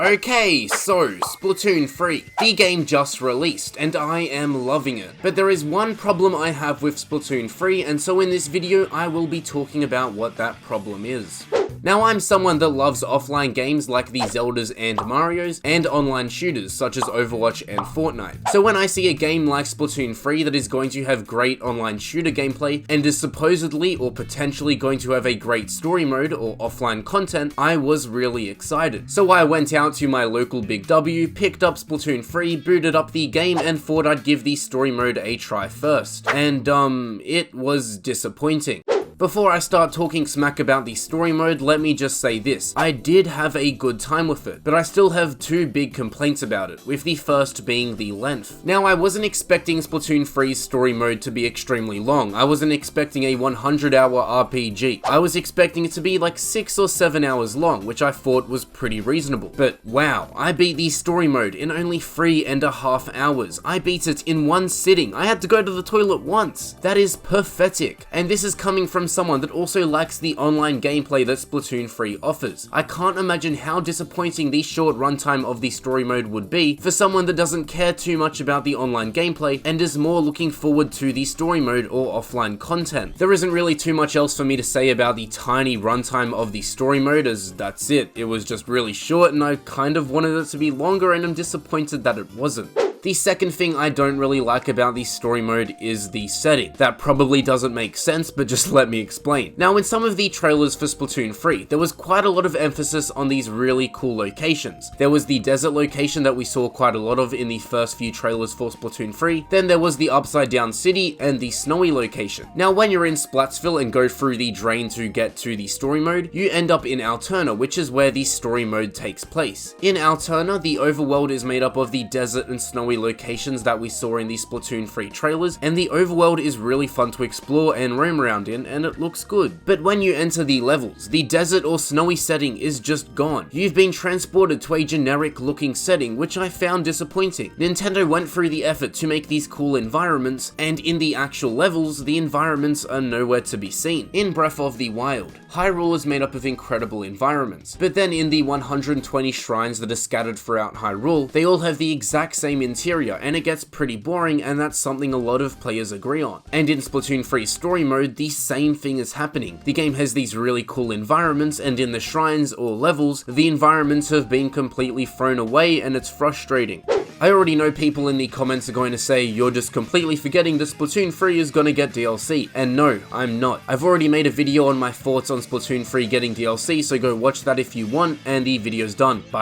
Okay, so Splatoon 3. The game just released, and I am loving it. But there is one problem I have with Splatoon 3, and so in this video I will be talking about what that problem is. Now, I'm someone that loves offline games like the Zeldas and Marios, and online shooters such as Overwatch and Fortnite. So when I see a game like Splatoon 3 that is going to have great online shooter gameplay, and is supposedly or potentially going to have a great story mode or offline content, I was really excited. So I went out to my local Big W, picked up Splatoon 3, booted up the game, and thought I'd give the story mode a try first. And it was disappointing. Before I start talking smack about the story mode, let me just say this. I did have a good time with it, but I still have two big complaints about it, with the first being the length. Now, I wasn't expecting Splatoon 3's story mode to be extremely long. I wasn't expecting a 100-hour RPG. I was expecting it to be like 6 or 7 hours long, which I thought was pretty reasonable. But wow, I beat the story mode in only 3.5 hours. I beat it in one sitting. I had to go to the toilet once. That is pathetic. And this is coming from someone that also likes the online gameplay that Splatoon 3 offers. I can't imagine how disappointing the short runtime of the story mode would be for someone that doesn't care too much about the online gameplay and is more looking forward to the story mode or offline content. There isn't really too much else for me to say about the tiny runtime of the story mode, as that's it. It was just really short and I kind of wanted it to be longer, and I'm disappointed that it wasn't. The second thing I don't really like about the story mode is the setting. That probably doesn't make sense, but just let me explain. Now, in some of the trailers for Splatoon 3, there was quite a lot of emphasis on these really cool locations. There was the desert location that we saw quite a lot of in the first few trailers for Splatoon 3, then there was the upside down city and the snowy location. Now, when you're in Splatsville and go through the drain to get to the story mode, you end up in Alterna, which is where the story mode takes place. In Alterna, the overworld is made up of the desert and snowy locations that we saw in the Splatoon 3 trailers, and the overworld is really fun to explore and roam around in, and it looks good. But when you enter the levels, the desert or snowy setting is just gone. You've been transported to a generic looking setting, which I found disappointing. Nintendo went through the effort to make these cool environments, and in the actual levels, the environments are nowhere to be seen. In Breath of the Wild, Hyrule is made up of incredible environments, but then in the 120 shrines that are scattered throughout Hyrule, they all have the exact same interior, and it gets pretty boring, and that's something a lot of players agree on. And in Splatoon 3's story mode, the same thing is happening. The game has these really cool environments, and in the shrines or levels, the environments have been completely thrown away, and it's frustrating. I already know people in the comments are going to say, you're just completely forgetting that Splatoon 3 is gonna get DLC, and no, I'm not. I've already made a video on my thoughts on Splatoon 3 getting DLC, so go watch that if you want, and the video's done. Bye.